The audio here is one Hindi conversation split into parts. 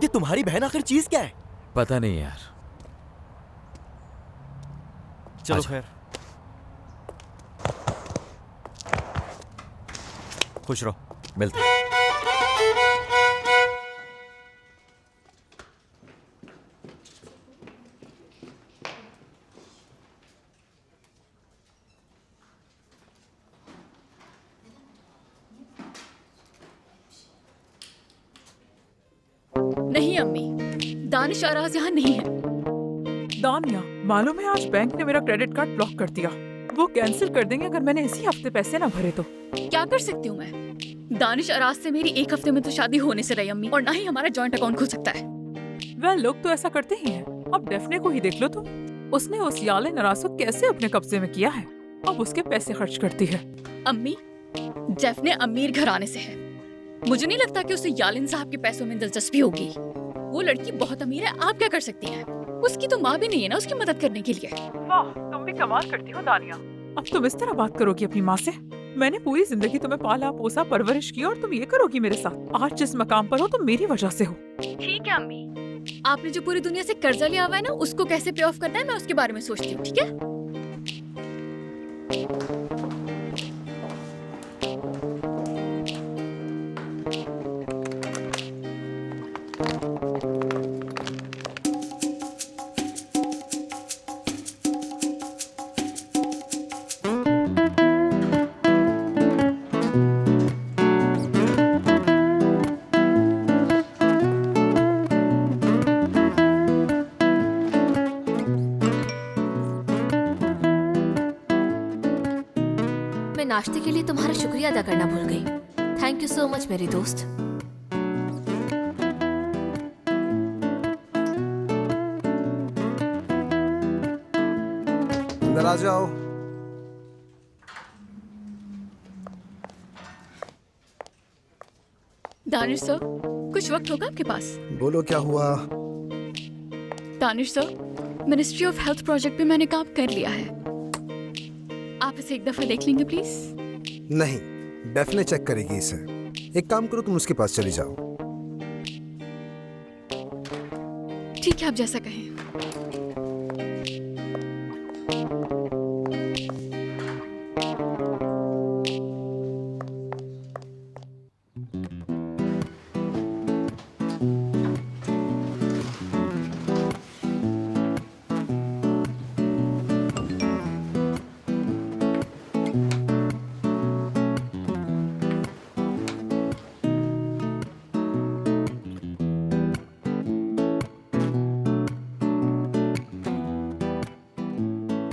ये तुम्हारी बहन आखिर चीज क्या है? पता नहीं यार। चलो खैर, खुश रहो। मिलते हैं। नहीं अम्मी, दानिश आराज यहाँ नहीं है। दानिया, मालूम है आज बैंक ने मेरा क्रेडिट कार्ड ब्लॉक कर दिया। वो कैंसिल कर देंगे अगर मैंने इसी हफ्ते पैसे ना भरे तो। क्या कर सकती हूँ मैं? दानिश आराज से मेरी एक हफ्ते में तो शादी होने से रही अम्मी, और ना ही हमारा जॉइंट अकाउंट खुल सकता है। वह लोग तो ऐसा करते ही हैं। अब डेफने को ही देख लो तुम। उसने उस याले नाराज को कैसे अपने कब्जे में किया है। अब उसके पैसे खर्च करती है। अम्मी, डेफने अमीर घराने से है। मुझे नहीं लगता कि उसे यालिन साहब के पैसों में दिलचस्पी होगी। वो लड़की बहुत अमीर है, आप क्या कर सकती हैं? उसकी तो माँ भी नहीं है ना उसकी मदद करने के लिए। वाह, तुम भी कमाल करती हो दानिया। अब तुम इस तरह बात करोगी अपनी माँ से? मैंने पूरी जिंदगी तुम्हें पाला पोसा परवरिश की, और तुम ये करोगी मेरे साथ? आज जिस मकाम पर हो तुम मेरी वजह से हो। ठीक है अम्मी, आपने जो पूरी दुनिया से कर्जा लिया हुआ है ना, उसको कैसे पे ऑफ करना है मैं उसके बारे में सोचती हूँ, ठीक है? नाश्ते के लिए तुम्हारा शुक्रिया अदा करना भूल गई। थैंक यू सो मच मेरी दोस्त। अंदर आ जाओ। दानिश सर, कुछ वक्त होगा आपके पास? बोलो क्या हुआ? Danish sir, ministry of health project पे मैंने काम कर लिया है। आप इसे एक दफा देख लेंगे प्लीज? नहीं, डेफने चेक करेगी इसे। एक काम करो, तुम उसके पास चली जाओ। ठीक है, आप जैसा कहें।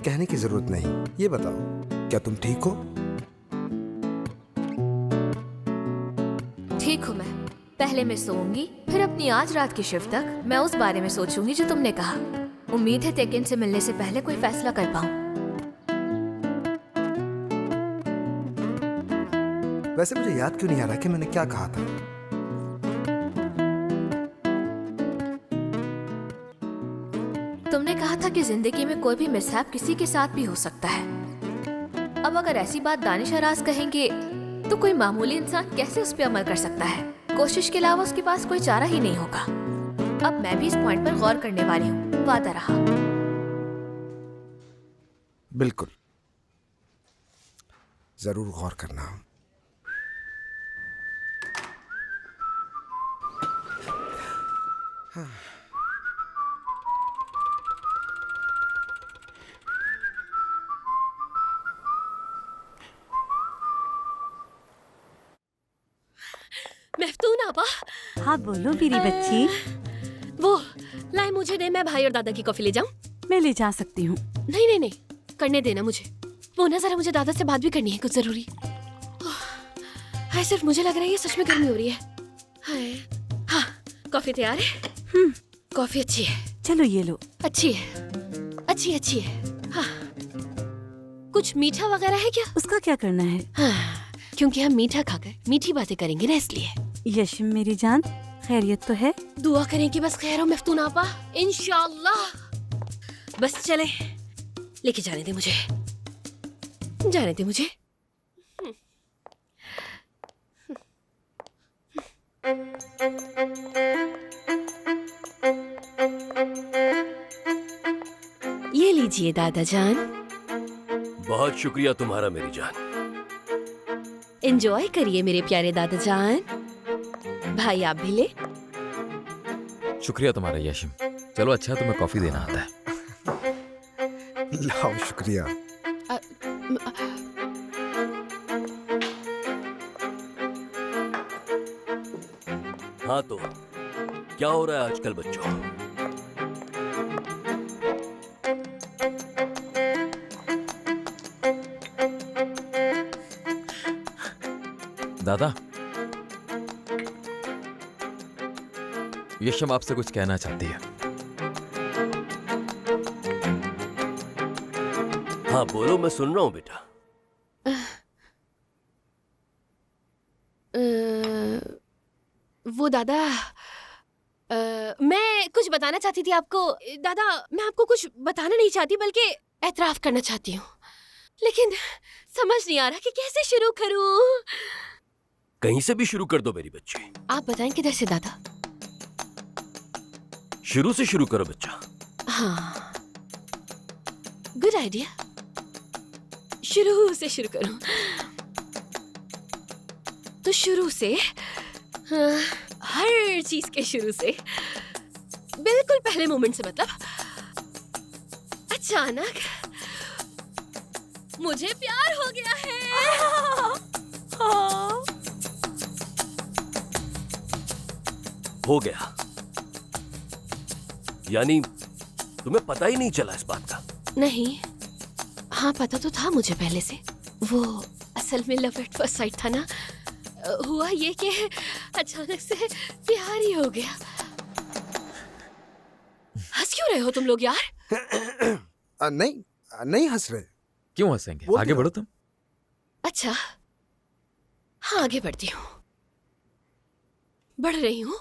कहने की जरूरत नहीं। ये बताओ, क्या तुम ठीक हो? ठीक हूँ मैं। पहले मैं सोऊंगी, फिर अपनी आज रात की शिफ्ट तक मैं उस बारे में सोचूंगी जो तुमने कहा। उम्मीद है तेकिन से मिलने से पहले कोई फैसला कर पाऊँ। वैसे मुझे याद क्यों नहीं आ रहा कि मैंने क्या कहा था? तुमने कहा था कि जिंदगी में कोई भी मिसहैप किसी के साथ भी हो सकता है। अब अगर ऐसी बात दानिश आराज कहेंगे तो कोई मामूली इंसान कैसे उस पर अमल कर सकता है? कोशिश के अलावा उसके पास कोई चारा ही नहीं होगा। अब मैं भी इस पॉइंट पर गौर करने वाली हूँ। वादा रहा। बिल्कुल, जरूर गौर करना। हाँ। मेफ्तून आपा। हाँ बोलो मेरी बच्ची। वो लाए मुझे दे, मैं भाई और दादा की कॉफी ले जाऊं? मैं ले जा सकती हूँ। नहीं नहीं नहीं, करने देना मुझे। वो ना जरा मुझे दादा से बात भी करनी है, कुछ जरूरी। हाय, सिर्फ मुझे लग रहा है ये सच में गर्मी हो रही है। हाय, हाँ, कॉफी तैयार है? कॉफी अच्छी है। चलो ये लो। अच्छी है, अच्छी अच्छी है। हाँ, कुछ मीठा वगैरह है क्या? उसका क्या करना है? हाँ, क्योंकि हम मीठा खाकर मीठी बातें करेंगे ना, इसलिए। यशिम मेरी जान, खैरियत तो है? दुआ करें कि बस खैर हो मेफ्तून आपा, इंशाल्लाह। बस चले, लेके जाने दे मुझे, जाने दे मुझे। लीजिए दादा जान, बहुत शुक्रिया तुम्हारा मेरी जान। एंजॉय करिए मेरे प्यारे दादा जान। भाई आप भी ले। शुक्रिया तुम्हारा याशिम। चलो अच्छा है तुम्हें कॉफी देना आता है। लाओ, शुक्रिया। हाँ तो क्या हो रहा है आजकल बच्चों? दादा, यशम आपसे कुछ कहना चाहती है। हाँ बोलो, मैं सुन रहा हूँ बेटा। वो दादा, मैं कुछ बताना चाहती थी आपको। दादा, मैं आपको कुछ बताना नहीं चाहती बल्कि एतराफ करना चाहती हूँ, लेकिन समझ नहीं आ रहा कि कैसे शुरू करूँ। कहीं से भी शुरू कर दो मेरी बच्ची। आप बताएं किधर से दादा? शुरू से शुरू करो बच्चा। हाँ, गुड आइडिया। शुरू से शुरू करूं तो शुरू से, हर चीज के शुरू से, बिल्कुल पहले मोमेंट से, मतलब अचानक मुझे प्यार हो गया है। हो गया यानी तुम्हें पता ही नहीं चला इस बात का? नहीं, हाँ पता तो था मुझे पहले से। वो असल में लव एट फर्स्ट साइट था ना। हुआ ये कि अचानक से प्यार ही हो गया। हंस क्यों रहे हो तुम लोग यार? नहीं हंस रहे। क्यों हंसेंगे? वो आगे क्यों? बढ़ो तुम। अच्छा, हाँ आगे बढ़ती हूँ। बढ़ रही हूँ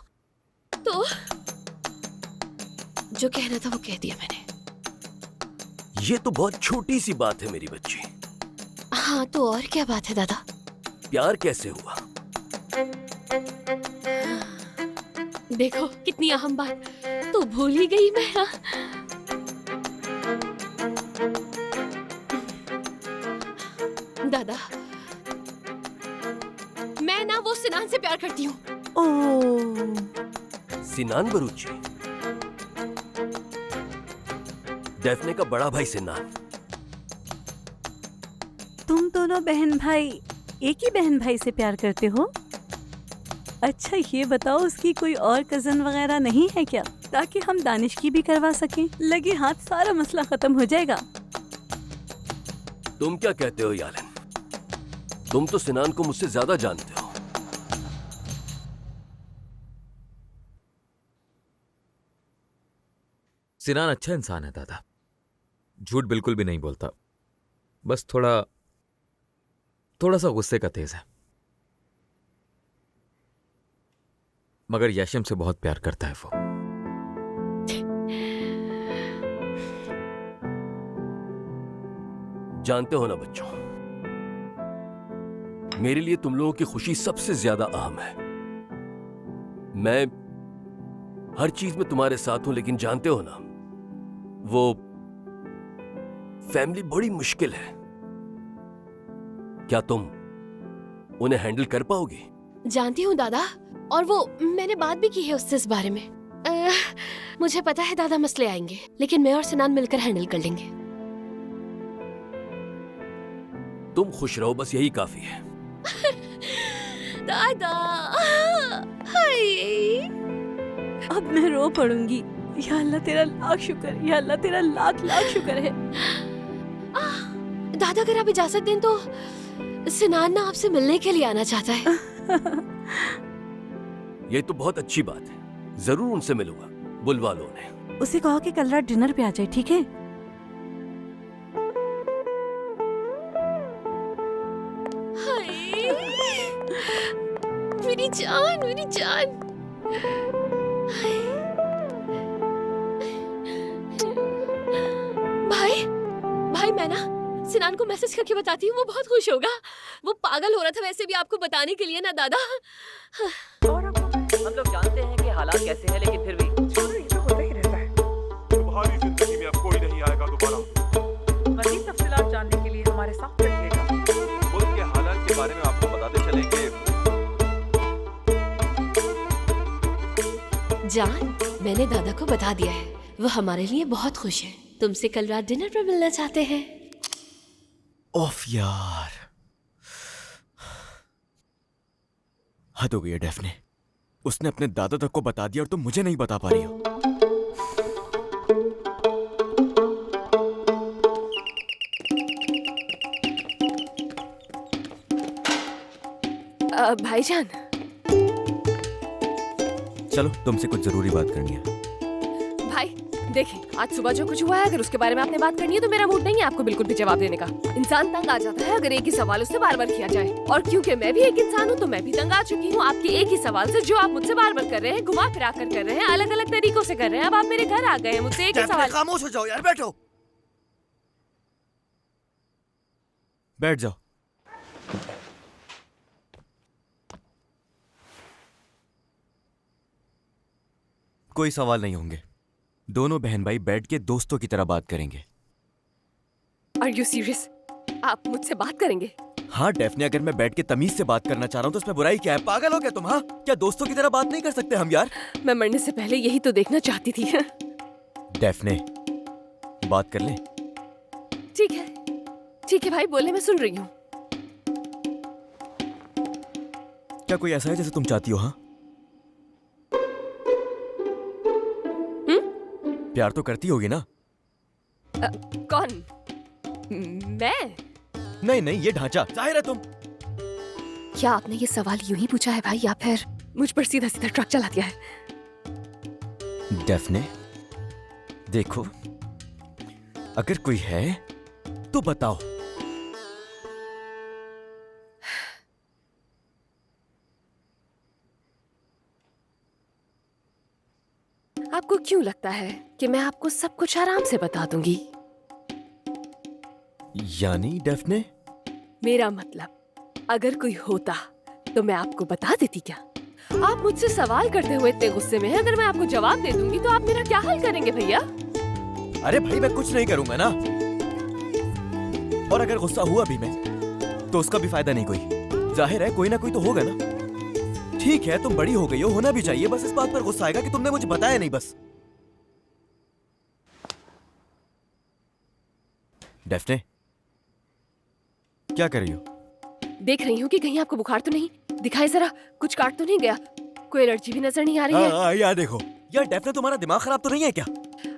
तो जो कहना था वो कह दिया मैंने। ये तो बहुत छोटी सी बात है मेरी बच्ची। हाँ तो और क्या बात है दादा? प्यार कैसे हुआ? देखो कितनी अहम बात तो भूल ही गई मैं। हाँ। दादा, मैं ना वो सिनान से प्यार करती हूँ। सिनान बरूची? डेफने का बड़ा भाई सिनान। तुम दोनों बहन भाई एक ही बहन भाई से प्यार करते हो? अच्छा ये बताओ, उसकी कोई और कजन वगैरह नहीं है क्या, ताकि हम दानिश की भी करवा सकें? लगे हाथ सारा मसला खत्म हो जाएगा। तुम क्या कहते हो यालन? तुम तो सिनान को मुझसे ज्यादा जानते हो। सिनान अच्छा इंसान है दादा, झूठ बिल्कुल भी नहीं बोलता, बस थोड़ा सा गुस्से का तेज है। मगर याशिम से बहुत प्यार करता है वो। जानते हो ना बच्चों, मेरे लिए तुम लोगों की खुशी सबसे ज्यादा अहम है। मैं हर चीज में तुम्हारे साथ हूं, लेकिन जानते हो ना, वो फैमिली बड़ी मुश्किल है। क्या तुम उन्हें हैंडल कर पाओगी? जानती हूँ दादा, और वो मैंने बात भी की है उससे इस बारे में। मुझे पता है दादा मसले आएंगे, लेकिन मैं और सिनान मिलकर हैंडल कर लेंगे। तुम खुश रहो, बस यही काफी है। दादा, हाय। अब मैं रो पड़ूंगी। या अल्लाह तेरा लाख शुक्र, या अल्लाह तेरा लाख लाख शुक्र है। दादा अगर आप इजाजत दें तो सिनान ना आपसे मिलने के लिए आना चाहता है। ये तो बहुत अच्छी बात है, जरूर उनसे मिलूंगा। बुलवा लो उन्हें। उसे कहो कि कल रात डिनर पे आ जाए, ठीक है? हाय, मेरी जान, मेरी जान। भाई मैं ना सिनान को मैसेज करके बताती हूँ, वो बहुत खुश होगा। वो पागल हो रहा था वैसे भी आपको बताने के लिए ना दादा। हम लोग जानते हैं कि हालात कैसे हैं, लेकिन फिर भी ये तो होता ही रहता है। तुम्हारी जिंदगी में अब कोई नहीं आएगा दोबारा। साथ रखिएगा। मुल्क के हालात के बारे में आपको बताते चलें कि जान, मैंने दादा को बता दिया है, वो हमारे लिए बहुत खुश है। तुमसे कल रात डिनर पर मिलना चाहते हैं। ओफ यार, हद हो गई है डेफने। उसने अपने दादा तक को बता दिया और तुम मुझे नहीं बता पा रही हो। भाईजान, चलो, तुमसे कुछ जरूरी बात करनी है। भाई देखें, आज सुबह जो कुछ हुआ है, अगर उसके बारे में आपने बात करनी है तो मेरा मूड नहीं है आपको बिल्कुल भी जवाब देने का। इंसान तंग आ जाता है अगर एक ही सवाल उससे बार बार किया जाए, और क्योंकि मैं भी एक इंसान हूँ तो मैं भी तंग आ चुकी हूँ आपके एक ही सवाल से, जो आप मुझसे बार बार कर रहे हैं, घुमा फिरा कर रहे हैं, अलग अलग तरीकों से कर रहे हैं। अब आप मेरे घर आ गए हैं, मुझसे एक ही सवाल। खामोश हो जाओ यार, बैठो। बैठ जाओ। कोई सवाल नहीं होंगे। दोनों बहन भाई बैठ के दोस्तों की तरह बात करेंगे। Are you serious? आप मुझसे बात करेंगे? हाँ डेफने, अगर मैं बैठ के तमीज से बात करना चाह रहा हूँ तो उसमें बुराई क्या है? पागल हो क्या तुम? हाँ, क्या दोस्तों की तरह बात नहीं कर सकते हम यार? मैं मरने से पहले यही तो देखना चाहती थी। डेफने, बात कर ले। ठीक है भाई, बोले, मैं सुन रही हूँ। क्या कोई ऐसा है जैसे तुम चाहती हो? हाँ, प्यार तो करती होगी ना? कौन? मैं? नहीं, ये ढांचा जाहिर है तुम। क्या आपने ये सवाल यूं ही पूछा है भाई, या फिर मुझ पर सीधा सीधा ट्रक चला दिया है? डेफने, देखो, अगर कोई है तो बताओ। आपको क्यों लगता है कि मैं आपको सब कुछ आराम से बता दूंगी? यानी डेफने? मेरा मतलब, अगर कोई होता तो मैं आपको बता देती क्या? आप मुझसे सवाल करते हुए इतने गुस्से में हैं, अगर मैं आपको जवाब दे दूंगी तो आप मेरा क्या हाल करेंगे भैया? अरे भाई, मैं कुछ नहीं करूंगा ना। और अगर गुस्सा हुआ भी मैं तो उसका भी फायदा नहीं कोई। जाहिर है कोई ना कोई तो होगा ना। ठीक है, तुम बड़ी हो गई हो, होना भी चाहिए। बस इस बात पर गुस्सा आएगा कि तुमने मुझे बताया नहीं बस। डेफने, क्या कर रही हो? देख रही हूँ कि कहीं आपको बुखार तो नहीं दिखाई, जरा कुछ काट तो नहीं गया, कोई एलर्जी भी नजर नहीं आ रही है? यार देखो यार, डेफने तुम्हारा दिमाग खराब तो नहीं है क्या?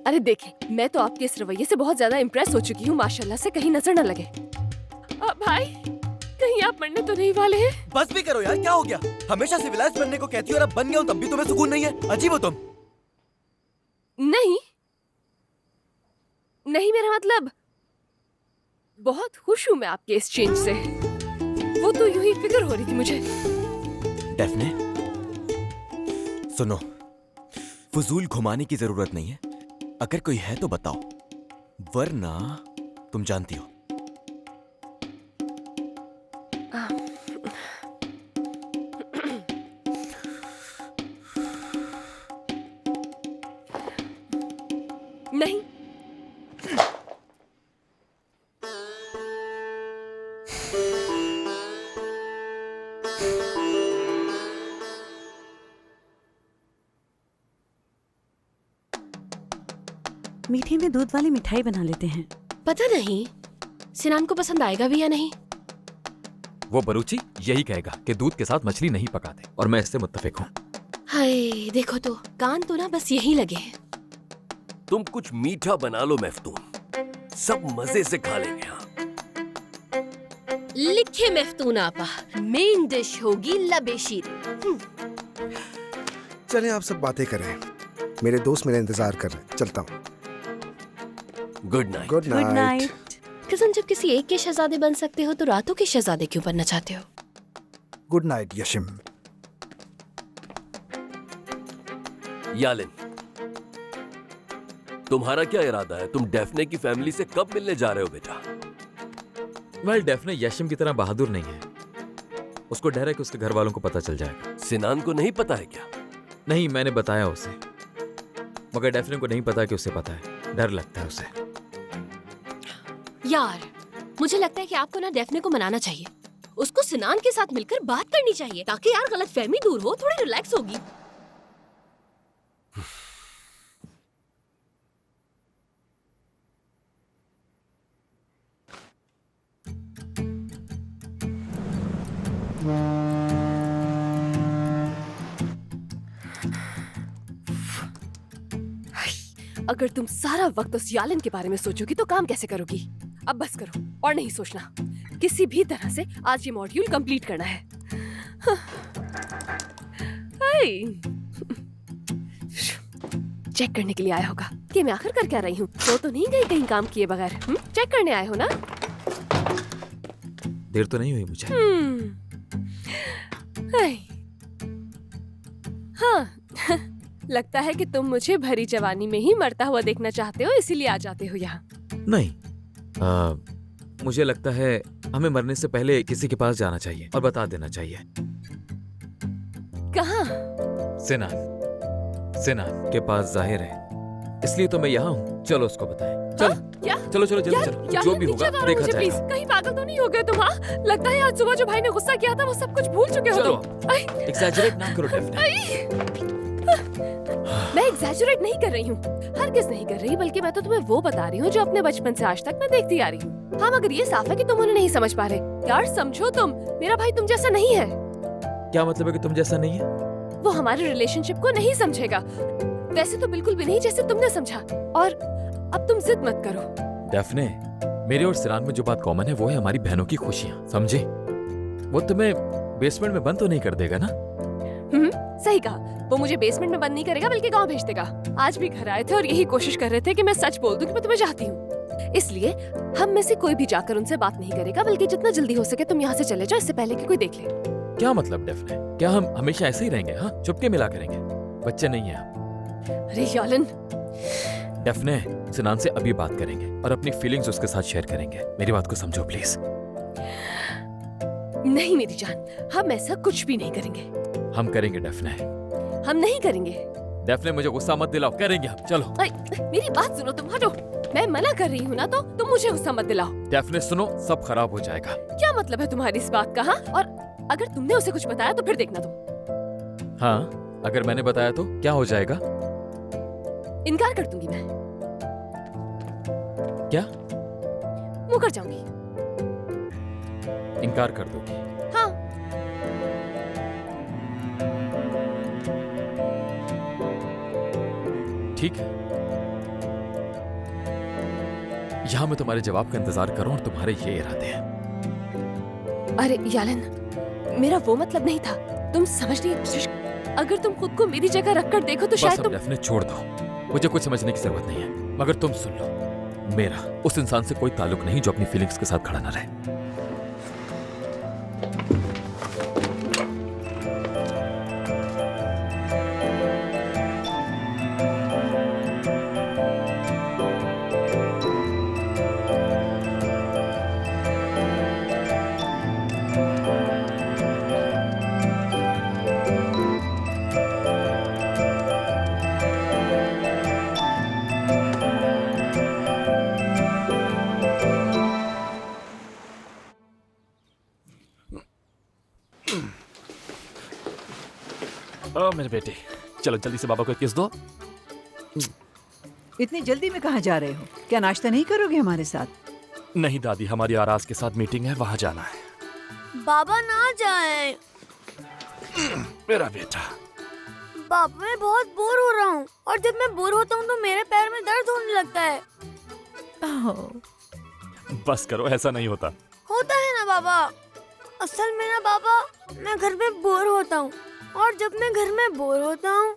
अरे देखें, मैं तो आपके इस रवैये से बहुत ज्यादा इम्प्रेस हो चुकी हूँ, माशाल्लाह से, कहीं नजर न लगे। भाई, कहीं आप मरने तो नहीं वाले हैं? बस भी करो यार, क्या हो गया? हमेशा सिविलाइज बनने को कहती हो और अब बन गया हूं तब भी तुम्हें सुकून नहीं है? अजीब हो तुम। नहीं, मेरा मतलब, बहुत खुश हूँ मैं आपके इस चेंज से। वो तो यूं ही फिक्र हो रही थी मुझे। डेफने, सुनो, फजूल घुमाने की जरूरत नहीं है। अगर कोई है तो बताओ, वरना तुम जानती हो। नहीं, मीठे में दूध वाली मिठाई बना लेते हैं। पता नहीं सिनान को पसंद आएगा भी या नहीं। वो बरूची यही कहेगा कि दूध के साथ मछली नहीं पकाते, और मैं इससे मुत्तफिक हूँ। हाय, देखो तो, कान तो ना बस यही लगे। तुम कुछ मीठा बना लो मफ्तून, सब मजे से खा लेंगे। हाँ, लिखे मफ्तून आपा, मेन डिश होगी लबेशीर। चलें आप सब बातें करें, मेरे दोस्त मेरा इंतजार कर रहे हैं। चलता हूँ। Good night. Good night. कसम, जब किसी एक के शहजादे बन सकते हो तो रातों के शहजादे क्यों बनना चाहते हो? Good night यशिम। यालिन, तुम्हारा क्या इरादा है? तुम डेफने की फैमिली से कब मिलने जा रहे हो बेटा? वेल, डेफने यशिम की तरह बहादुर नहीं है। उसको डर है कि उसके घर वालों को पता चल जाएगा। सिनान को नहीं पता है क्या? नहीं, मैंने बताया उसे, मगर डेफने को नहीं पता कि उसे पता है। डर लगता है उसे। यार, मुझे लगता है कि आपको ना डेफने को मनाना चाहिए। उसको सिनान के साथ मिलकर बात करनी चाहिए ताकि यार गलतफहमी दूर हो, थोड़ी रिलैक्स होगी। अगर तुम सारा वक्त उस यालन के बारे में सोचोगी तो काम कैसे करोगी? अब बस करो और नहीं सोचना। किसी भी तरह से आज ये मॉड्यूल कंप्लीट करना है। चेक करने के लिए आया होगा कि मैं आखिर कर क्या रही हूँ। तो नहीं गई कहीं काम किए बगैर। चेक करने आए हो ना? देर तो नहीं हुई मुझे? हाँ लगता है कि तुम मुझे भरी जवानी में ही मरता हुआ देखना चाहते हो, इसीलिए आ जाते हो यहाँ। नहीं, मुझे लगता है हमें मरने से पहले किसी के पास जाना चाहिए और बता देना चाहिए। कहाँ? सिनान के पास जाहिर है, इसलिए तो मैं यहाँ हूँ। चलो उसको बताएं। चलो क्या? चलो जल्दी चलो। जो भी होगा देखा जाएगा। प्लीज, कहीं पागल तो नहीं हो गए तुम? हाँ लगता है आज सुबह जो भाई ने गुस्सा किया था वो सब कुछ भूल चुके हो तुम। एक्सैजरेट ना करो डेफने। मैं एग्जैजरेट नहीं कर रही हूँ, हरगिज़ नहीं कर रही, बल्कि मैं तो तुम्हें वो बता रही हूँ जो अपने बचपन से आज तक मैं देखती आ रही हूँ। हाँ मगर ये साफ है कि तुम उन्हें नहीं समझ पा रहे। यार समझो, तुम मेरा भाई तुम जैसा नहीं है। क्या मतलब है कि तुम जैसा नहीं है? वो हमारे रिलेशनशिप को नहीं समझेगा, वैसे तो बिल्कुल भी नहीं जैसे तुमने समझा। और अब तुम जिद मत करो। डेफने, मेरे और सिनान में जो बात कॉमन है वो है हमारी बहनों की खुशियाँ, समझे? वो तुम्हें बेसमेंट में बंद तो नहीं कर देगा ना? सही कहा, वो मुझे बेसमेंट में बंद नहीं करेगा बल्कि गांव भेज देगा। आज भी घर आए थे और यही कोशिश कर रहे थे कि मैं सच बोल दूं कि मैं तुम्हें चाहती हूँ। इसलिए हम में से कोई भी जाकर उनसे बात नहीं करेगा, बल्कि जितना जल्दी हो सके तुम यहाँ से चले जाओ, इससे पहले कि कोई देख ले। क्या मतलब डेफने? क्या हम हमेशा ऐसे ही रहेंगे? हाँ, चुपके मिला करेंगे? बच्चे नहीं हैं आप। अरे यालन। डेफने, सिनान से अभी बात करेंगे और अपनी फीलिंग्स उसके साथ शेयर करेंगे। मेरी बात को समझो प्लीज। नहीं मेरी जान, हम ऐसा कुछ भी नहीं करेंगे। हम करेंगे डेफने। हम नहीं करेंगे। डेफने, मुझे गुस्सा मत दिलाओ, करेंगे हम। चलो मेरी बात सुनो, तुम हटो। मैं मना कर रही हूँ ना, तो तुम मुझे गुस्सा मत दिलाओ। डेफने सुनो, सब खराब हो जाएगा। क्या मतलब है तुम्हारी इस बात का? हाँ, और अगर तुमने उसे कुछ बताया तो फिर देखना तुम। हाँ, अगर मैंने बताया तो क्या हो जाएगा? इनकार कर दूंगी मैं। क्या? मुकर जाऊंगी। इनकार कर दोगी? हाँ। ठीक है, यहां मैं तुम्हारे जवाब का इंतजार करूं और तुम्हारे ये इरादे हैं। अरे यालन, मेरा वो मतलब नहीं था, तुम समझ नहीं। अगर तुम खुद को मेरी जगह रखकर देखो तो शायद तुम। डेफने छोड़ दो, मुझे कुछ समझने की जरूरत नहीं है। मगर तुम सुन लो, मेरा उस इंसान से कोई ताल्लुक नहीं जो अपनी फीलिंग्स के साथ खड़ा ना रहे। मेरे बेटे, चलो जल्दी से बाबा को एक किस दो। इतनी जल्दी में कहाँ जा रहे हो? क्या नाश्ता नहीं करोगे हमारे साथ? नहीं दादी, हमारी आराज के साथ मीटिंग है, वहां जाना है। बाबा ना जाए। मेरा बेटा। बाबा, मैं बहुत बोर हो रहा हूँ और जब मैं बोर होता हूँ तो मेरे पैर में दर्द होने लगता है। बस करो, ऐसा नहीं होता। होता है ना बाबा। असल में ना बाबा, मैं घर में बोर होता हूँ और जब मैं घर में बोर होता हूँ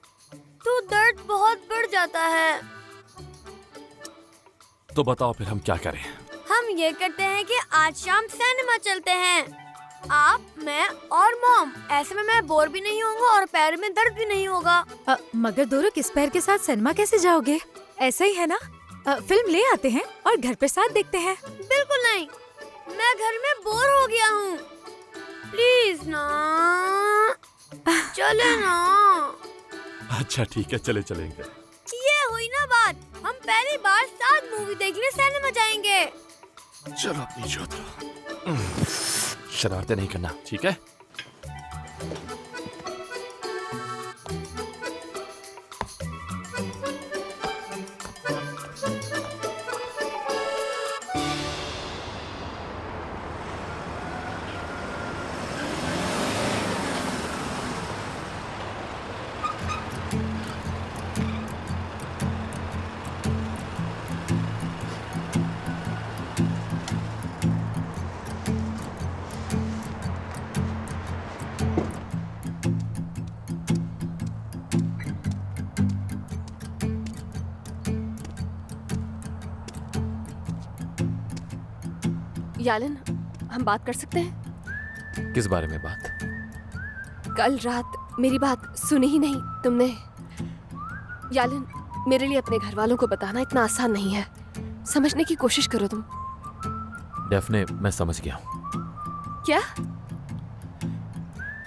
तो दर्द बहुत बढ़ जाता है। तो बताओ फिर हम क्या करें? हम ये करते हैं कि आज शाम सिनेमा चलते हैं, आप, मैं और मॉम। ऐसे में मैं बोर भी नहीं होऊंगा और पैर में दर्द भी नहीं होगा। मगर दोनों किस पैर के साथ सिनेमा कैसे जाओगे? ऐसा ही है ना, फिल्म ले आते हैं और घर पे साथ देखते हैं। बिल्कुल नहीं, मैं घर में बोर हो गया हूँ। प्लीज ना, चले ना। अच्छा ठीक है, चलेंगे। ये हुई ना बात, हम पहली बार साथ मूवी देखने सिनेमा जाएंगे। चलो अपनी जोत। शरारतें नहीं करना, ठीक है? यालन, हम बात कर सकते हैं? किस बारे में बात? कल रात मेरी बात सुनी ही नहीं तुमने। यालन, मेरे लिए अपने घर वालों को बताना इतना आसान नहीं है। समझने की कोशिश करो तुम। डेफने, मैं समझ गया हूँ। क्या?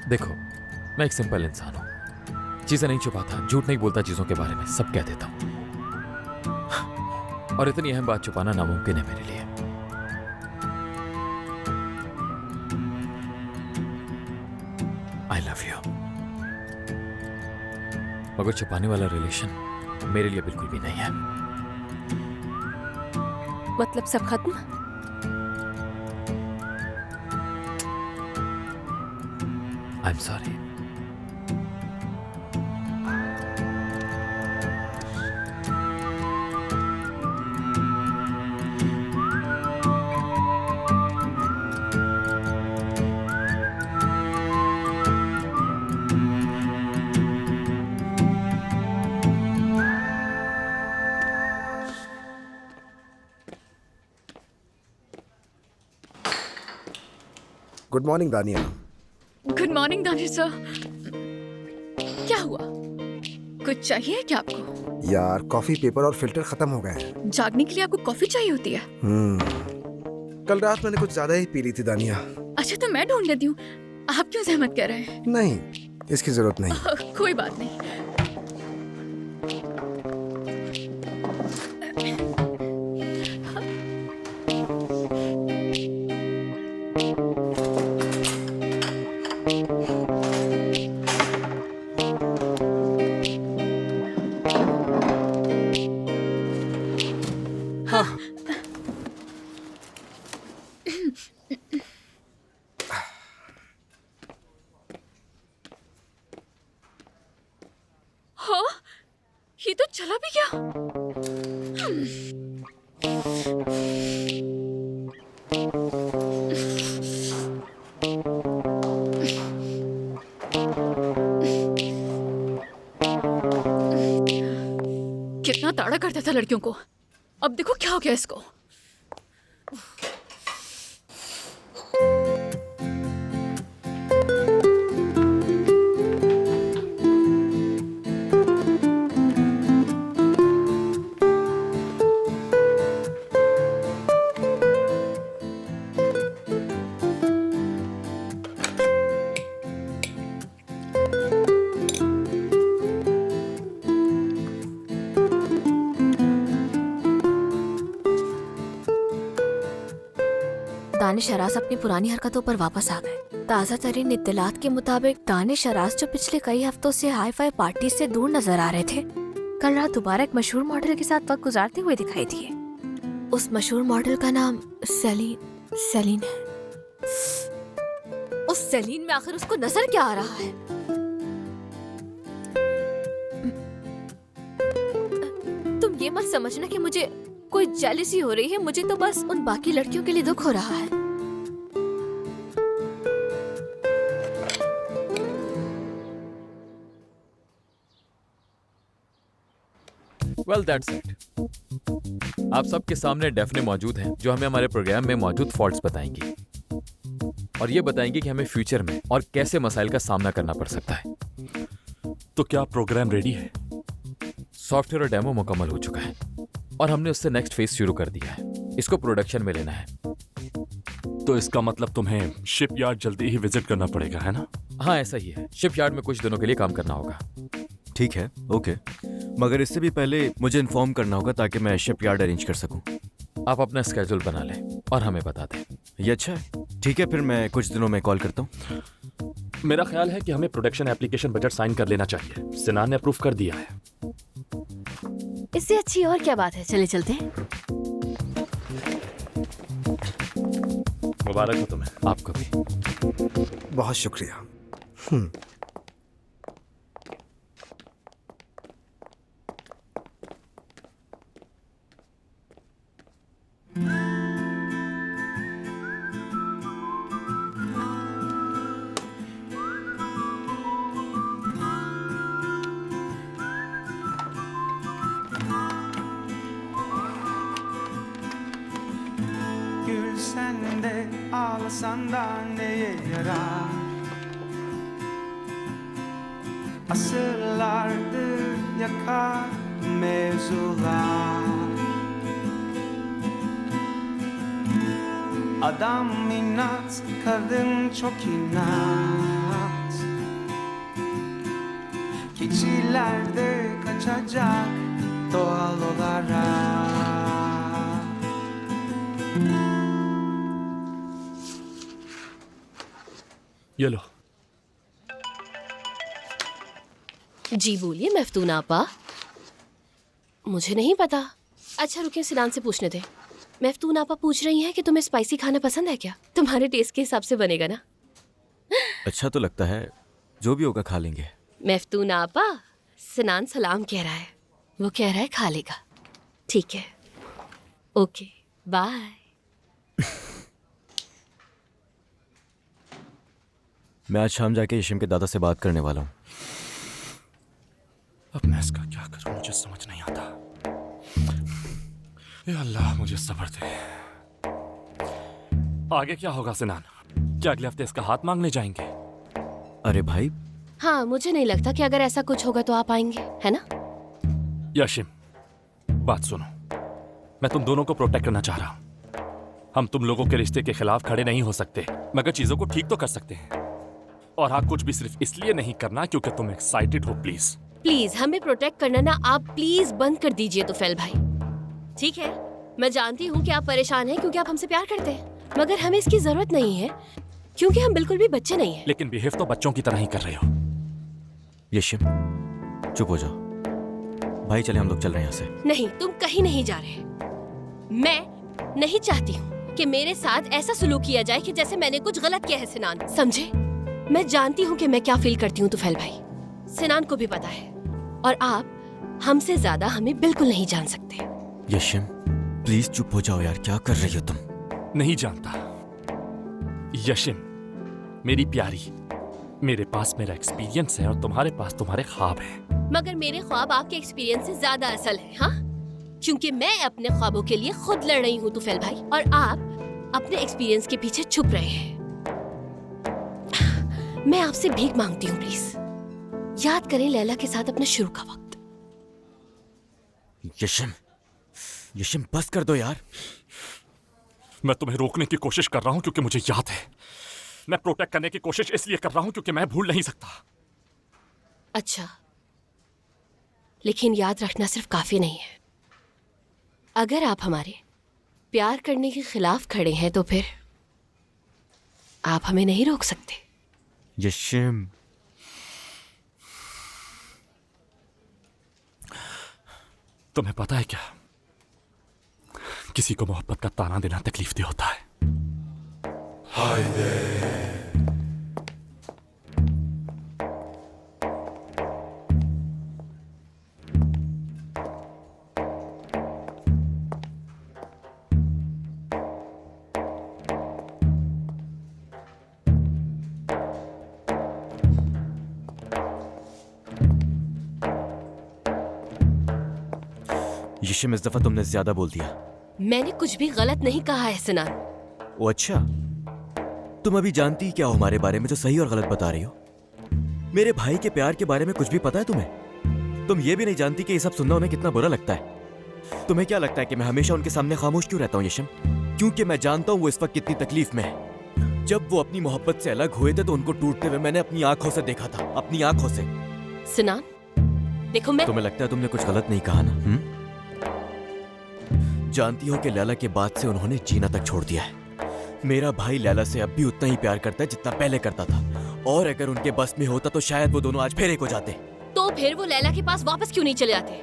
देखो, मैं एक सिंपल इंसान हूँ। चीजें नहीं छुपाता, झूठ नहीं बोलता, चीजों के बारे में सब कह देता हूँ। और इतनी अहम बात छुपाना नामुमकिन है मेरे लिए। I love you. मगर छुपाने वाला रिलेशन मेरे लिए बिल्कुल भी नहीं है। मतलब सब खत्म? I am sorry. Good morning Dania. Good morning Danish sir. क्या हुआ? कुछ चाहिए क्या आपको? यार, कॉफी, पेपर और फिल्टर खत्म हो गए हैं। जागने के लिए आपको कॉफी चाहिए होती है? कल रात मैंने कुछ ज्यादा ही पी ली थी दानिया। अच्छा, तो मैं ढूंढ लेती हूँ। आप क्यों जहमत कर रहे हैं? नहीं, इसकी जरूरत नहीं। कोई बात नहीं। हाँ, ये तो चला भी गया। कितना ताड़ा करता था लड़कियों को, अब देखो क्या हो गया इसको। दानिश अराज अपनी पुरानी हरकतों पर वापस आ गए। ताज़ा तरीन इत्तलात के मुताबिक दानिश अराज, जो पिछले कई हफ्तों से हाई फाई पार्टी से दूर नजर आ रहे थे, कल रात दोबारा एक मशहूर मॉडल के साथ वक्त गुजारते हुए दिखाई दिए। उस मशहूर मॉडल का नाम सेलीन है। उस सेलीन में आखिर उसको नजर क्या आ रहा है? तुम ये मत समझना कि मुझे कोई जेलसी हो रही है। मुझे तो बस उन बाकी लड़कियों के लिए दुख हो रहा है। Well, that's it. आप सबके सामने डेफने मौजूद हैं, जो हमें हमारे प्रोग्राम में मौजूद फॉल्ट्स बताएंगी और ये बताएंगे कि हमें फ्यूचर में और कैसे मसाइल का सामना करना पड़ सकता है। तो क्या प्रोग्राम रेडी है? सॉफ्टवेयर और डेमो मुकम्मल हो चुका है और हमने उससे नेक्स्ट फेज शुरू कर दिया है। इसको प्रोडक्शन में लेना है। तो इसका मतलब तुम्हें शिपयार्ड जल्दी ही विजिट करना पड़ेगा, है ना? हाँ, ऐसा ही है। शिपयार्ड में कुछ दिनों के लिए काम करना होगा। ठीक है, ओके, मगर इससे भी पहले मुझे इन्फॉर्म करना होगा ताकि मैं शिपयार्ड अरेंज कर सकूं। आप अपना स्केड्यूल बना लें और हमें बता दें। ये अच्छा है। ठीक है, फिर मैं कुछ दिनों में कॉल करता हूँ। मेरा ख्याल है कि हमें प्रोडक्शन एप्लीकेशन बजट साइन कर लेना चाहिए। सिनान ने अप्रूव कर दिया है। इससे अच्छी और क्या बात है, चले चलते हैं। मुबारक हो तुम्हें। आपको भी। बहुत शुक्रिया। Sen de ağlasan da neye yarar? Asırlardır yakar mevzular. Adam inat, kadın çok inat. Keçiler de kaçacak doğal olarak. ये लो। जी बोलिए मफ्तून आपा। मुझे नहीं पता। अच्छा रुकिए, सिनान से पूछने दे। मफ्तून आपा पूछ रही हैं कि तुम्हें स्पाइसी खाना पसंद है क्या? तुम्हारे टेस्ट के हिसाब से बनेगा ना? अच्छा तो लगता है, जो भी होगा खा लेंगे। मफ्तून आपा, सिनान सलाम कह रहा है। वो कह रहा है खा लेगा। ठीक है, ओके बाय। मैं आज शाम जाके यशिम के दादा से बात करने वाला हूँ। अब मैं इसका क्या करूं, मुझे समझ नहीं आता। या अल्लाह मुझे सब्र दे। आगे क्या होगा सिनान? क्या अगले हफ्ते इसका हाथ मांगने जाएंगे? अरे भाई, हाँ मुझे नहीं लगता कि अगर ऐसा कुछ होगा तो आप आएंगे, है ना? यशिम बात सुनो, मैं तुम दोनों को प्रोटेक्ट करना चाह रहा हूं। हम तुम लोगों के रिश्ते के खिलाफ खड़े नहीं हो सकते, मगर चीजों को ठीक तो कर सकते हैं। और हाँ, कुछ भी सिर्फ इसलिए नहीं करना क्योंकि तुम एक्साइटेड हो। प्लीज प्लीज हमें प्रोटेक्ट करना ना आप प्लीज बंद कर दीजिए तुफैल भाई। ठीक है, मैं जानती हूँ कि आप परेशान हैं क्योंकि आप हमसे प्यार करते हैं, मगर हमें इसकी जरूरत नहीं है क्योंकि हम बिल्कुल भी बच्चे नहीं हैं। लेकिन बिहेव तो बच्चों की तरह ही कर रहे हो। यशिम चुप हो जाओ। भाई चले, हम लोग चल रहे हैं यहाँ से। नहीं, तुम कहीं नहीं जा रहे। मैं नहीं चाहती हूँ कि मेरे साथ ऐसा सलूक किया जाए कि जैसे मैंने कुछ गलत किया है सिनान, समझे? मैं जानती हूँ कि मैं क्या फील करती हूँ तुफैल भाई, सिनान को भी पता है, और आप हमसे ज्यादा हमें बिल्कुल नहीं जान सकते। यशिम प्लीज चुप हो जाओ यार, क्या कर रही हो तुम? नहीं जानता यशिम, मेरी प्यारी, मेरे पास मेरा एक्सपीरियंस है और तुम्हारे पास तुम्हारे ख्वाब हैं। मगर मेरे ख्वाब आपके एक्सपीरियंस से ज्यादा असल है, हाँ? क्योंकि मैं अपने ख्वाबों के लिए खुद लड़ रही हूँ तुफैल भाई, और आप अपने एक्सपीरियंस के पीछे छुप रहे हैं। मैं आपसे भीख मांगती हूँ, प्लीज याद करें लैला के साथ अपना शुरू का वक्त। यशिम बस कर दो यार। मैं तुम्हें रोकने की कोशिश कर रहा हूँ क्योंकि मुझे याद है। मैं प्रोटेक्ट करने की कोशिश इसलिए कर रहा हूँ क्योंकि मैं भूल नहीं सकता। अच्छा, लेकिन याद रखना सिर्फ काफी नहीं है। अगर आप हमारे प्यार करने के खिलाफ खड़े हैं तो फिर आप हमें नहीं रोक सकते। यशिम तुम्हें पता है क्या, किसी को मोहब्बत का ताना देना तकलीफ दे होता है। हाय यशिम इस दफा तुमने ज्यादा बोल दिया। मैंने कुछ भी गलत नहीं कहा है सिनान। ओ अच्छा, तुम अभी जानती क्या हो हमारे बारे में जो सही और गलत बता रही हो? मेरे भाई के प्यार के बारे में कुछ भी पता है तुम्हें? तुम ये भी नहीं जानती कि ये सब सुनना उन्हें कितना बुरा लगता है। तुम्हें क्या लगता है कि मैं हमेशा उनके सामने खामोश क्यों रहता हूँ यशिम? क्योंकि मैं जानता हूँ वो इस वक्त कितनी तकलीफ में है। जब वो अपनी मोहब्बत से अलग हुए थे तो उनको टूटते हुए मैंने अपनी आंखों से देखा था, अपनी आंखों से। सिनान देखो, मैं तुम्हें लगता है तुमने कुछ गलत नहीं कहा ना? जानती हो कि लैला के बाद से उन्होंने जीना तक छोड़ दिया है। मेरा भाई लैला से अब भी उतना ही प्यार करता है जितना पहले करता था, और अगर उनके बस में होता तो शायद वो दोनों आज फिर एक हो जाते। तो फिर वो लैला के पास वापस क्यों नहीं चले जाते?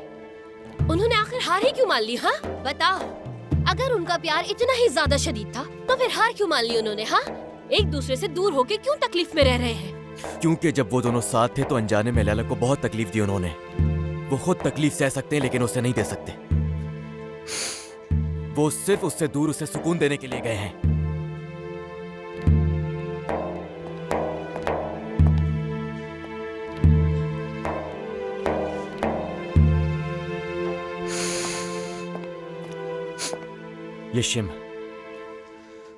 उन्होंने आखिर हार ही क्यों मान ली? हाँ बताओ, अगर उनका प्यार इतना ही ज्यादा शदीद था तो फिर हार क्यों मान ली उन्होंने? हाँ, एक दूसरे से दूर होके क्यों तकलीफ में रह रहे हैं? क्योंकि जब वो दोनों साथ थे तो अनजाने में लैला को बहुत तकलीफ दी उन्होंने। वो खुद तकलीफ सह सकते हैं लेकिन उसे नहीं दे सकते। वो सिर्फ उससे दूर उसे सुकून देने के लिए गए हैं। यशिम,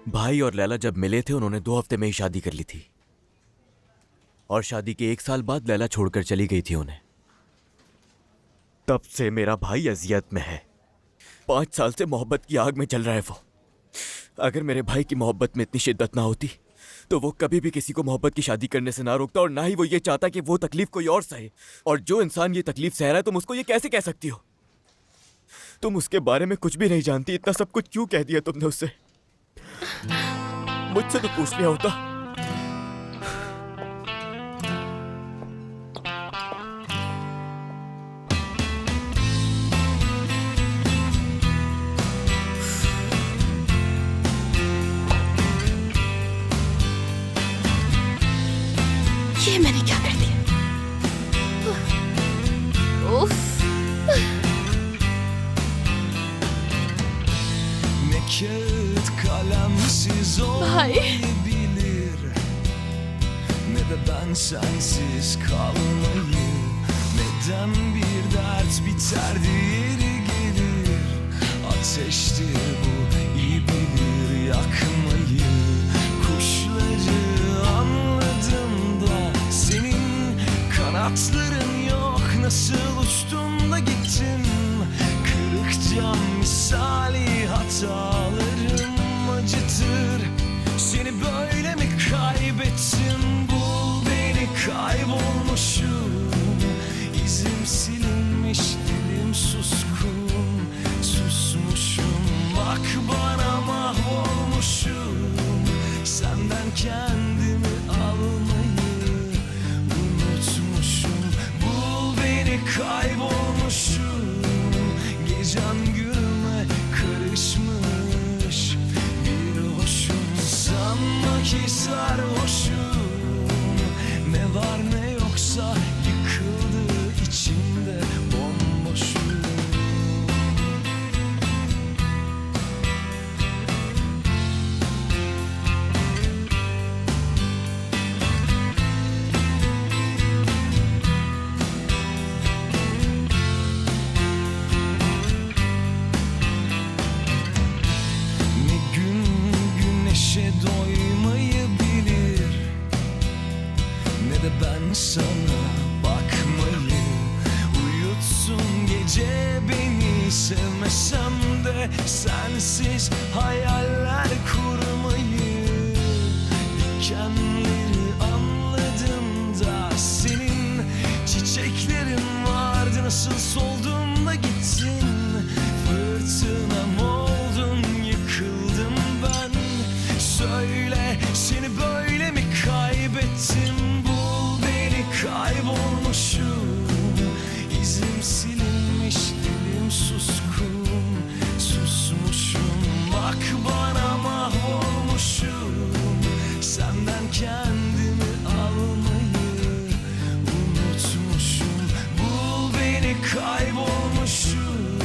भाई और लैला जब मिले थे उन्होंने 2 हफ्ते में ही शादी कर ली थी, और शादी के 1 साल बाद लैला छोड़कर चली गई थी उन्हें। तब से मेरा भाई अजियत में है। 5 साल से मोहब्बत की आग में जल रहा है वो। अगर मेरे भाई की मोहब्बत में इतनी शिद्दत ना होती तो वो कभी भी किसी को मोहब्बत की शादी करने से ना रोकता, और ना ही वो ये चाहता कि वो तकलीफ कोई और सहे। और जो इंसान ये तकलीफ सह रहा है तुम उसको ये कैसे कह सकती हो? तुम उसके बारे में कुछ भी नहीं जानती। इतना सब कुछ क्यों कह दिया तुमने उससे? मुझसे तो पूछ लिया होता। ये मैंने क्या कर दिया? उफ। Kağıt kalemsiz olmayabilir, ne de ben sensiz kalmayı. Neden bir dert biter diğeri gelir? Ateştir bu, iyi bilir yakmayı. Kuşları anladım da senin kanatların yok. Nasıl uçtun da gittin? Kırık cam misali hatalarım acıtır. Seni böyle mi kaybettim? Bul beni, kaybolmuşum. İzim silinmiş, dilim suskun. Susmuşum, bak bana mahvolmuşum. Senden kendimi almayı unutmuşum. Bul beni, kaybolmuşum. Gecem gülme karışmış bir hoşum. Sanma ki sarhoşum. Ne var ne yoksa yıkıldı içimde, bomboşum. Doymayı bilir, ne de ben sana bakmayı. Uyutsun gece beni, sevmesem de sensiz hayaller kurmayı. Dikenleri anladım da senin çiçeklerin vardı. Nasıl soldun da gittin? Fırtınam oldun, yıkıldım ben. Söyle, seni böyle mi kaybettim? Bul beni, kaybolmuşum. İzim silinmiş, dilim suskun. Susmuşum, bak bana mahvolmuşum. Senden kendimi almayı unutmuşum. Bul beni, kaybolmuşum.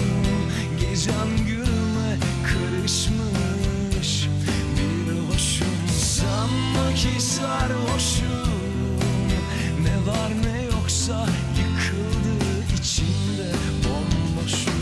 Gecem gülme karışmış bir hoşum. Sanma ki sarhoşum. Ne var ne yoksa yıkıldı içimde, bomboşum.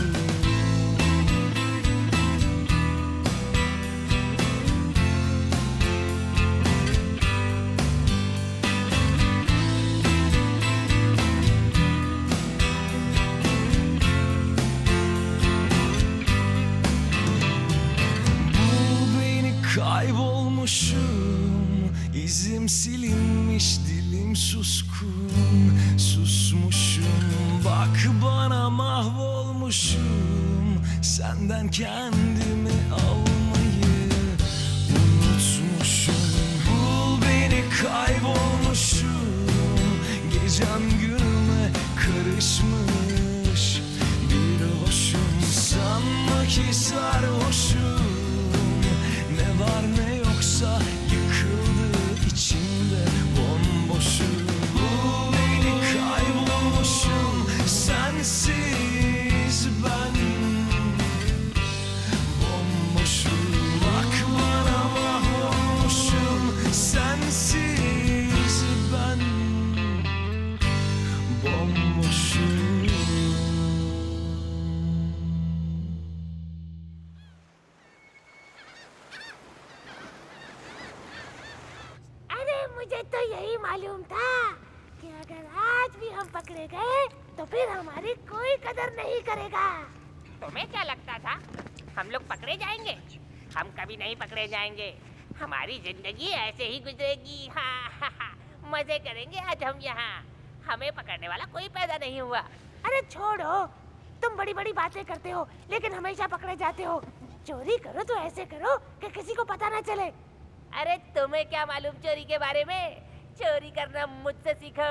Kaybolmuşum, izim silinmiş, dilim suskun. Susmuşum, bak bana mahvolmuşum. Senden kendimi almayı unutmuşum. Bul beni kaybolmuşum. Gecem günüme karışmış. Bir hoşum sanma ki sarhoşum. Ne var ne yoksa yıkıldı içimde bomboşum. Bul beni kaybolmuşum. Sensiz ben bomboşum. Bak bana mahvolmuşum. Sensiz ben bomboşum. अरे मुझे तो यही मालूम था कि अगर आज भी हम पकड़े गए तो फिर हमारी कोई कदर नहीं करेगा। तुम्हें क्या लगता था हम लोग पकड़े जाएंगे? हम कभी नहीं पकड़े जाएंगे। हमारी जिंदगी ऐसे ही गुजरेगी। हाँ, हाँ, हाँ। मजे करेंगे आज हम यहाँ। हमें पकड़ने वाला कोई पैदा नहीं हुआ। अरे छोड़ो, तुम बड़ी बड़ी बातें करते हो लेकिन हमेशा पकड़े जाते हो। चोरी करो तो ऐसे करो कि किसी को पता ना चले। अरे तुम्हें क्या मालूम चोरी के बारे में? चोरी करना मुझसे सीखो।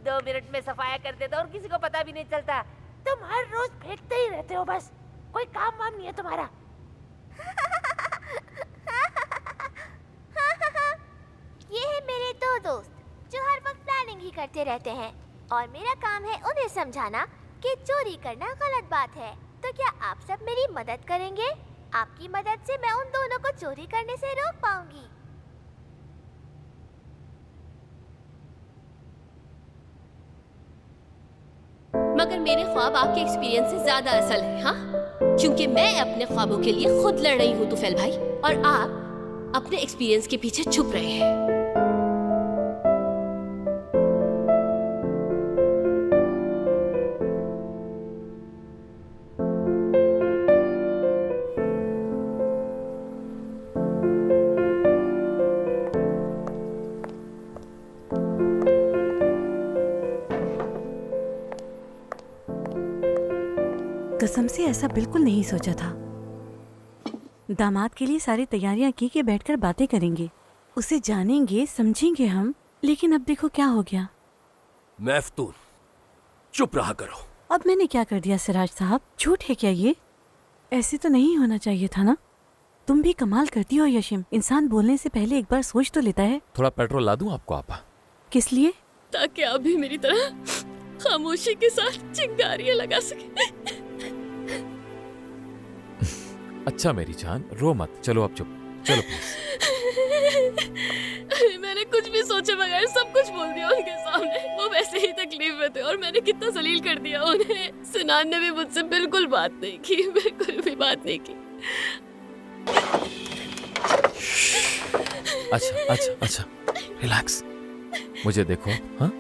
2 मिनट में सफाया कर देता और किसी को पता भी नहीं चलता। तुम हर रोज फेंकते ही रहते हो, बस कोई काम वाम नहीं है तुम्हारा। ये है मेरे 2 दोस्त जो हर वक्त प्लानिंग ही करते रहते हैं और मेरा काम है उन्हें समझाना कि चोरी करना गलत बात है। तो क्या आप सब मेरी मदद करेंगे? आपकी मदद से मैं उन दोनों को चोरी करने से रोक पाऊंगी। मगर मेरे ख्वाब आपके एक्सपीरियंस से ज्यादा असल है, हाँ? क्योंकि मैं अपने ख्वाबों के लिए खुद लड़ रही हूँ तुफैल भाई, और आप अपने एक्सपीरियंस के पीछे छुप रहे हैं। कसम से ऐसा बिल्कुल नहीं सोचा था। दामाद के लिए सारी तैयारियां की कि बैठकर बातें करेंगे, उसे जानेंगे, समझेंगे हम। लेकिन अब देखो क्या हो गया। मैफ्तून, चुप रहा करो। अब मैंने क्या कर दिया सिराज साहब? झूठ है क्या ये? ऐसे तो नहीं होना चाहिए था ना। तुम भी कमाल करती हो यशिम, इंसान बोलने से पहले एक बार सोच तो लेता है। थोड़ा पेट्रोल ला दूं आपको आपा? किस लिए? ताकि आप भी मेरी तरह खामोशी के साथ चिंगारियां लगा सके। अच्छा मेरी जान, रो मत। चलो अब चुप, चलो प्लीज। मैंने कुछ भी सोचे बगैर सब कुछ बोल दिया उनके सामने। वो वैसे ही तकलीफ में थे और मैंने कितना जलील कर दिया उन्हें। सिनान ने भी मुझसे बिल्कुल बात नहीं की, बिल्कुल भी बात नहीं की। अच्छा अच्छा अच्छा, रिलैक्स, मुझे देखो। हाँ,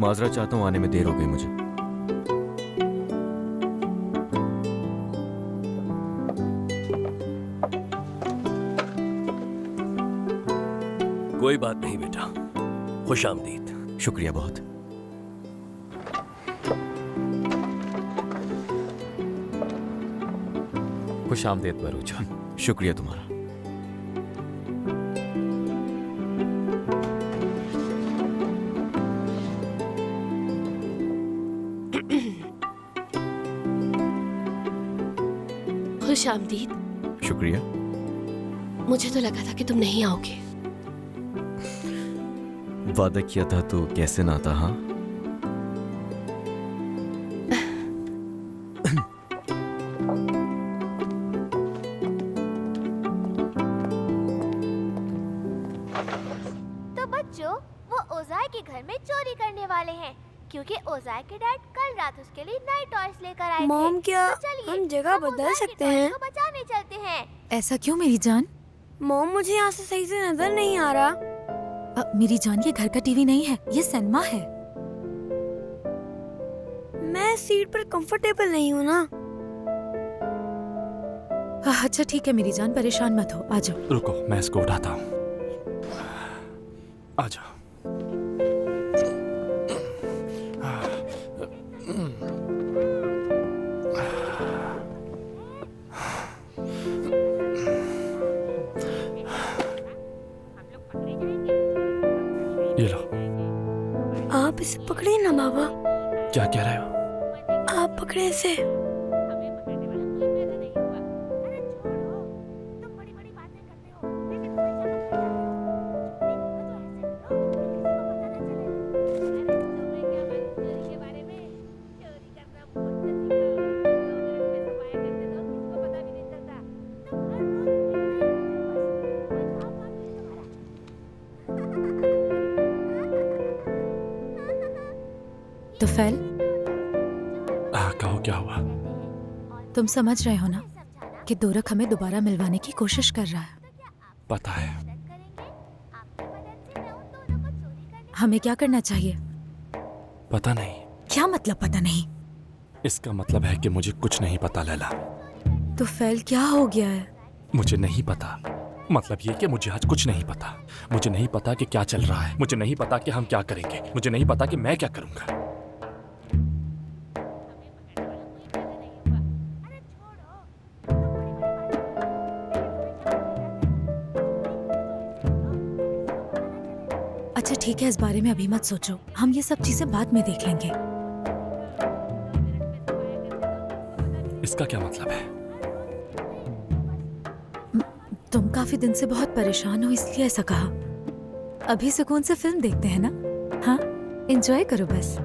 माजरा चाहता हूँ, आने में देर हो गई मुझे। कोई बात नहीं बेटा, खुश आमदीद। शुक्रिया बहुत। खुश आमदीद बरूजा। शुक्रिया तुम्हारा। खुश आमदीद। शुक्रिया। मुझे तो लगा था कि तुम नहीं आओगे। वादा किया था तो कैसे ना था। हाँ, तो बच्चों, वो ओजाई के घर में चोरी करने वाले हैं क्योंकि ओजाई के डैड कल रात उसके लिए नए टॉयज लेकर आए थे। मॉम, क्या तो चलिए, हम जगह बदल ओजाई के सकते टॉयज हैं? को बचाने चलते हैं। ऐसा क्यों मेरी जान? मॉम, मुझे यहाँ से सही से नजर नहीं आ रहा। मेरी जान, ये घर का टीवी नहीं है, ये सिनेमा है। सीट पर कंफर्टेबल नहीं हूँ ना। अच्छा ठीक है मेरी जान, परेशान मत हो, आ जाओ। रुको, मैं इसको उठाता हूँ। आ जाओ। ये लो। आप इसे पकड़े ना बाबा। क्या कह रहे हो? आप पकड़े इसे। तुफैल, कहो क्या हुआ? तुम समझ रहे हो ना कि दोरक हमें दोबारा मिलवाने की कोशिश कर रहा है। पता है। हमें क्या करना चाहिए? पता नहीं। क्या मतलब पता नहीं? इसका मतलब है कि मुझे कुछ नहीं पता लैला। तुफैल क्या हो गया है? मुझे नहीं पता। मतलब ये कि मुझे आज कुछ नहीं पता। मुझे नहीं पता कि क्या चल रहा है। मुझे नहीं पता कि हम क्या करेंगे। मुझे नहीं पता कि मैं क्या करूंगा। अच्छा ठीक है, इस बारे में अभी मत सोचो, हम ये सब चीजें बाद में देख लेंगे। इसका क्या मतलब है? तुम काफी दिन से बहुत परेशान हो इसलिए ऐसा कहा। अभी सुकून से फिल्म देखते हैं ना? हाँ, एंजॉय करो बस।